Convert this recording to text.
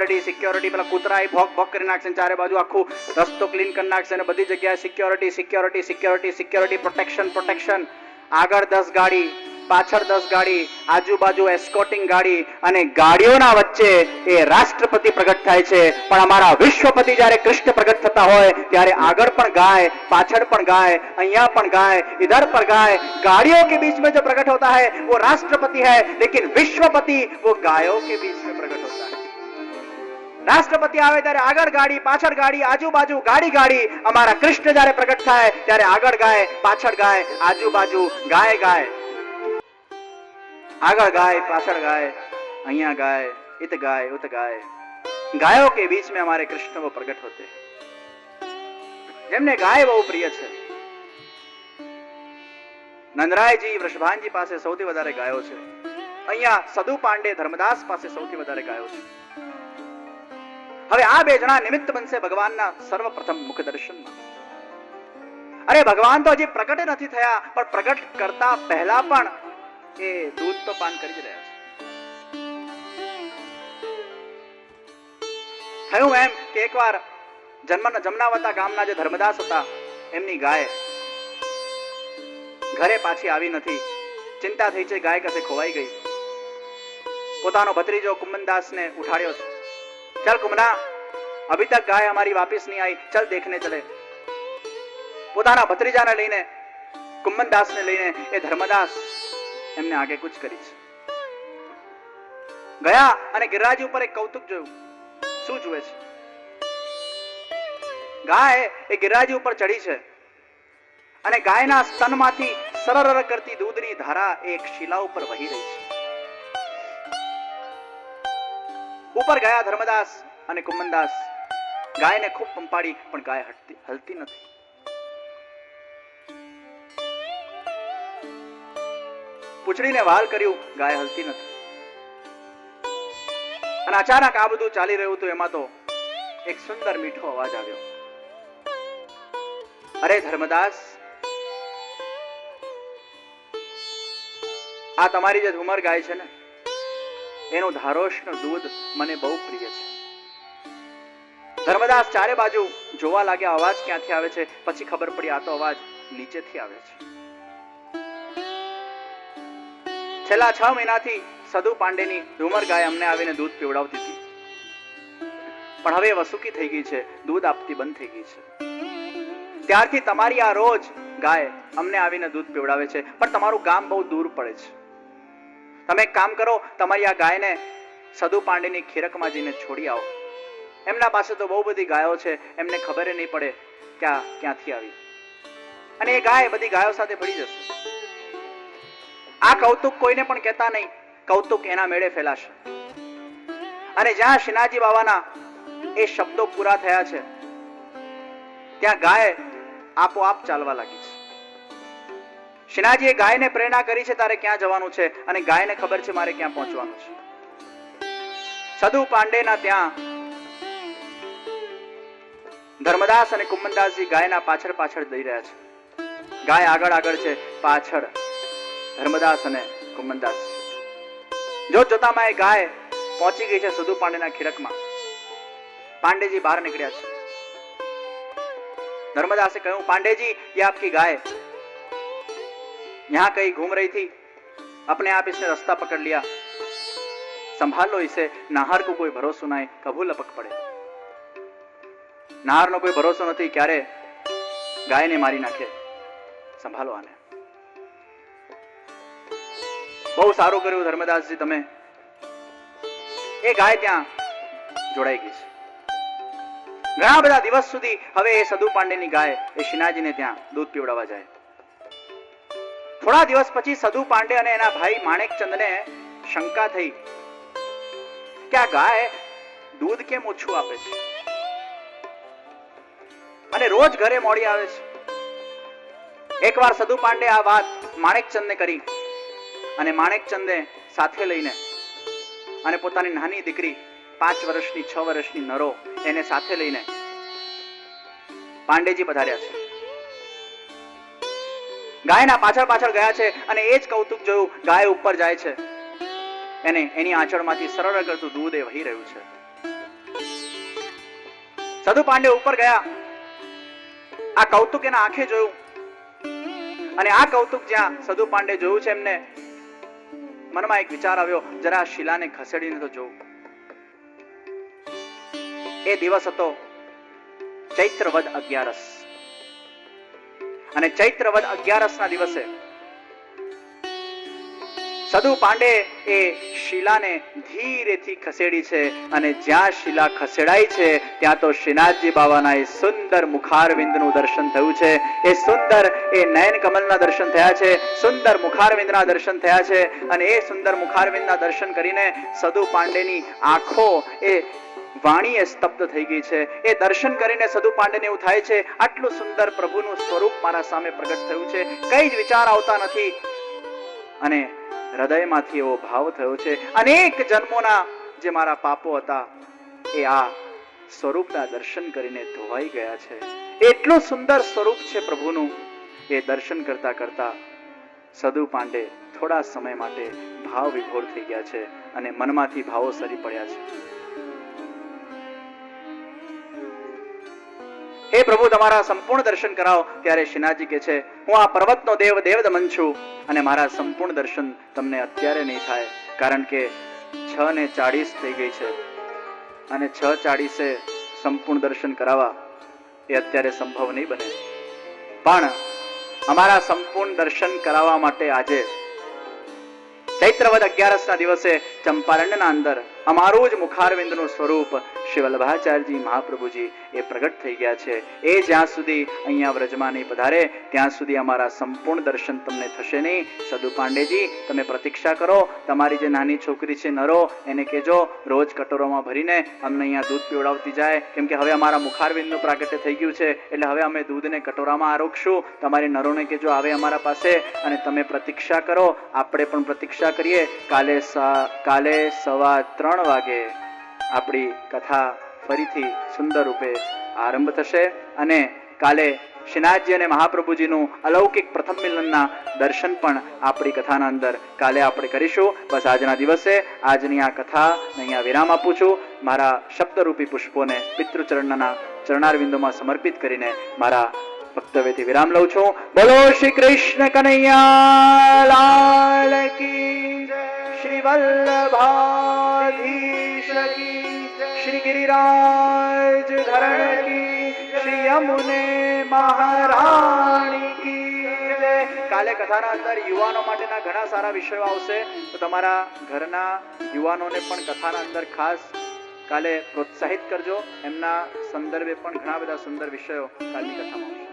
Security પેલા કૂતરા ભોક ભોક કરી નાખશે, ચારે બાજુ આખું રસ્તો ક્લીન કરી નાખશે અને બધી જગ્યાએ સિક્યોરિટી, પ્રોટેક્શન. આગળ 10 ગાડી, પાછળ 10 ગાડી, આજુબાજુ એસ્કોર્ટિંગ ગાડી, અને ગાડીઓના વચ્ચે એ રાષ્ટ્રપતિ પ્રગટ થાય છે. પણ અમારા વિશ્વપતિ જ્યારે કૃષ્ણ પ્રગટ થતા હોય ત્યારે આગળ પણ ગાય, પાછળ પણ ગાય, અહીંયા પણ ગાય, इधर पर गाय. गाड़ियों के बीच में जो प्रकट होता है वो राष्ट्रपति है, लेकिन विश्वपति वो गायों के बीच में प्रकट होता है. રાષ્ટ્રપતિ આવે ત્યારે આગળ ગાડી, પાછળ ગાડી, આજુબાજુ ગાડી. અમારા કૃષ્ણ જ્યારે પ્રગટ થાય ત્યારે આગળ ગાય, પાછળ ગાય, આજુબાજુ ગાય. આગળ ગાય, પાછળ ગાય, અહીંયા गाय, इत गाय, उत गाय. गायों के बीच में हमारे कृष्ण वो प्रकट होते हैं. જેમને ગાય બહુ પ્રિય છે. નંદરાયજી વૃષભાનજી પાસે સૌથી વધારે ગાયો છે. અહીંયા સદુ પાંડે ધર્મદાસ પાસે સૌથી વધારે ગાયો છે. હવે આ બે જણા નિમિત્ત બનશે ભગવાનના સર્વપ્રથમ મુખ દર્શનમાં. અરે ભગવાન તો હજી પ્રગટ નથી થયા, પણ પ્રગટ કરતા પહેલા પણ એ દૂધ તો પાન કરી જ રહ્યા છે. થયું એમ કે એકવાર જમનાવતા ગામના જે ધર્મદાસ હતા એમની ગાય ઘરે પાછી આવી નથી. ચિંતા થઈ છે, ગાય કસે ખોવાઈ ગઈ. પોતાનો ભત્રીજો કુંમનદાસને ઉઠાડ્યો છે. चल कुमना, अभी तक गाय हमारी वापस नहीं आई, चल देखने चले. પોતાના ભત્રીજાને લઈને, કુંમનદાસને લઈને એ ધર્મદાસ એમને આગે કૂચ કરી છે. ગયા અને ગિરિરાજ ઉપર એક કૌતુક જોયું. શું જુએ છે? ગાય એ ગિરિરાજ ઉપર ચડી છે અને ગાયના સ્તનમાંથી સરર કરતી દૂધની ધારા એક શિલા ઉપર વહી રહી છે. ઉપર ગયા ધર્મદાસ અને કુંમનદાસ. ગાયને ખૂબ પંપાડી, પણ ગાય હલતી નથી. પૂંછડીને વાલ કર્યું, ગાય હલતી નથી. અને અચાનક આ બધું ચાલી રહ્યું હતું એમાં તો એક સુંદર મીઠો અવાજ આવ્યો. અરે ધર્મદાસ, આ તમારી જે ધુમર ગાય છે ને, એનું ધારોશનું દૂધ મને બહુ પ્રિય છે. ધર્મદાસ ચારે બાજુ જોવા લાગ્યા, અવાજ ક્યાંથી આવે છે. પછી ખબર પડી આ તો અવાજ નીચેથી આવે છે. છેલ્લા 6 મહિનાથી સદુ પાંડેની ધુમર ગાય અમને આવીને દૂધ પીવડાવતી હતી, પણ હવે વસુકી થઈ ગઈ છે, દૂધ આપતી બંધ થઈ ગઈ છે. ત્યારથી તમારી આ રોજ ગાય અમને આવીને દૂધ પીવડાવે છે, પણ તમારું ગામ બહુ દૂર પડે છે. તમે એક કામ કરો, તમારી આ ગાયને સદુ પાંડેની ખીરકમાં જઈને છોડી આવો. એમના પાસે તો બહુ બધી ગાયો છે, એમને ખબર નહીં પડે ક્યાંથી આવી, અને એ ગાય બધી ગાયો સાથે ભળી જશે. આ કૌતુક કોઈને પણ કહેતા નહીં, કૌતુક એના મેળે ફેલાશે. અને જ્યાં શ્રીનાથજી બાવાના એ શબ્દો પૂરા થયા છે ત્યાં ગાય આપોઆપ ચાલવા લાગી છે. શ્રીનાથજીએ ગાયને પ્રેરણા કરી છે તારે ક્યાં જવાનું છે, અને ગાયને ખબર છે મારે ક્યાં પહોંચવાનું છે. સદુ પાંડેના ત્યાં ધર્મદાસ અને કુંમનદાસજી ગાયના પાછળ પાછળ જઈ રહ્યા છે. ગાય આગળ છે, પાછળ ધર્મદાસ અને કુંમનદાસ. જોતામાં એ ગાય પહોંચી ગઈ છે સદુ પાંડેના ખીરકમાં. પાંડેજી બહાર નીકળ્યા છે. धर्मदास ने कहूं, पांडे जी ये आपकी गाय यहाँ कहीं घूम रही थी, अपने आप इसने रास्ता पकड़ लिया, संभाल लो इसे, नाहर को कोई भरोसा नहीं, कभू लपक पड़े. नाहर नो कोई भरोसा नहीं, क्यारे गाय ने मारी नाखे, संभालो आने. બહુ સારું કર્યું ધર્મદાસજી તમે. એ ગાય ત્યાં જોડાઈ ગઈ છે. ઘણા બધા દિવસ સુધી હવે એ સદુ પાંડેની ગાય એ શ્રીનાથજીને ત્યાં દૂધ પીવડાવવા જાય. થોડા દિવસ પછી સદુ પાંડે અને એના ભાઈ માણેકચંદને શંકા થઈ કે આ ગાય દૂધ કેમ ઓછું આપે છે અને રોજ ઘરે મોડી આવે છે. એકવાર સદુ પાંડે આ વાત માણેકચંદને કરી અને માણેકચંદે સાથે લઈને અને પોતાની નાની દીકરી 5 વર્ષની 6 વર્ષની નરો એને સાથે લઈને પાંડેજી પધાર્યા છે. ગાયના પાછળ પાછળ ગયા છે અને એ જ કૌતુક જોયું. ગાય ઉપર જાય છે, એને એની આંચળમાંથી સરળ કરતું દૂધ એ વહી રહ્યું છે. સદુ પાંડે ઉપર ગયા, આ કૌતુક એના આંખે જોયું, અને આ કૌતુક જ્યાં સદુ પાંડે જોયું છે, એમને મનમાં એક વિચાર આવ્યો, જરા આ શિલાને ખસેડીને તો જોઉં. એ દિવસ હતો ચૈત્ર વદ 11, અને ચૈત્ર વદ 11 ના દિવસે સદુ પાંડે એ શિલાને ધીરેથી ખસેડી છે, અને જ્યાં શિલા ખસેડાઈ છે ત્યાં તો શ્રીનાથજી બાબાના એ સુંદર મુખારવિંદનું દર્શન થયું છે. એ સુંદર એ નયન કમલના દર્શન થયા છે, સુંદર મુખારવિંદના દર્શન થયા છે. અને એ સુંદર મુખારવિંદના દર્શન કરીને સદુ પાંડેની આંખો એ વાણીએ સ્તબ્ધ થઈ ગઈ છે. એ દર્શન કરીને સદુ પાંડેને એવું થાય છે, આટલું સુંદર પ્રભુનું સ્વરૂપ મારા સામે પ્રગટ થયું છે, કઈ જ વિચાર આવતા નથી. અને હૃદયમાંથી એવો ભાવ થયો છે, અનેક જન્મોના જે મારા પાપો હતા એ આ સ્વરૂપના દર્શન કરીને ધોવાઈ ગયા છે. એટલું સુંદર સ્વરૂપ છે પ્રભુનું. એ દર્શન કરતા કરતા સદુ પાંડે થોડા સમય માટે ભાવ વિભોર થઈ ગયા છે, અને મનમાંથી ભાવો સરી પડ્યા છે. હે પ્રભુ, તમારા સંપૂર્ણ દર્શન કરાવો. ત્યારે શ્રીનાથજી કહે છે, હું આ પર્વતનો દેવ દેવદમન છું, અને મારા સંપૂર્ણ દર્શન તમને અત્યારે નહીં થાય, કારણ કે 6:40 થઈ ગઈ છે, અને 6:40 સંપૂર્ણ દર્શન કરાવવા એ અત્યારે સંભવ નહીં બને. પણ અમારા સંપૂર્ણ દર્શન કરાવવા માટે આજે ચૈત્ર વદ 11 ના દિવસે ચંપારણ્યના અંદર અમારું જ મુખારવિંદનું સ્વરૂપ શ્રી વલ્લભાચાર્યજી મહાપ્રભુજી એ પ્રગટ થઈ ગયા છે. એ જ્યાં સુધી અહીંયા વ્રજમાં નહીં પધારે ત્યાં સુધી અમારા સંપૂર્ણ દર્શન તમને થશે નહીં. સદુ પાંડેજી, તમે પ્રતીક્ષા કરો. તમારી જે નાની છોકરી છે નરો, એને કહેજો રોજ કટોરોમાં ભરીને અમને અહીંયા દૂધ પીવડાવતી જાય, કેમ કે હવે અમારા મુખારવિંદનું પ્રાગટ્ય થઈ ગયું છે, એટલે હવે અમે દૂધને કટોરામાં આરોગશું. તમારી નરોને કહેજો આવે અમારા પાસે, અને તમે પ્રતીક્ષા કરો, આપણે પણ પ્રતીક્ષા કરીએ. કાલે 3:15 વાગે આપણી કથા ફરીથી સુંદર રૂપે આરંભ થશે, અને કાલે શ્રીનાથજી અને મહાપ્રભુજીનું અલૌકિક પ્રથમ મિલનના દર્શન પણ આપણી કથાના અંદર કાલે આપણે કરીશું. બસ આજના દિવસે આજની આ કથા અહીંયા વિરામ આપું છું. મારા શબ્દરૂપી પુષ્પોને પિતૃચરણના ચરણારવિંદોમાં સમર્પિત કરીને મારા વક્તવ્યથી વિરામ લઉં છું. બોલો શ્રી કૃષ્ણ કનૈયા લાલ કી જય, શ્રી વલ્લભાધીશ કી જય, શ્રી ગિરિરાજ ધરણ કી, શ્રી યમુને મહારાણી કી જય. કાલે કથાના અંદર યુવાનો માટેના ઘણા સારા વિષયો આવશે, તો તમારા ઘરના યુવાનોને પણ કથાના અંદર ખાસ કાલે પ્રોત્સાહિત કરજો. એમના સંદર્ભે પણ ઘણા બધા સુંદર વિષયો કાલની કથામાં આવશે.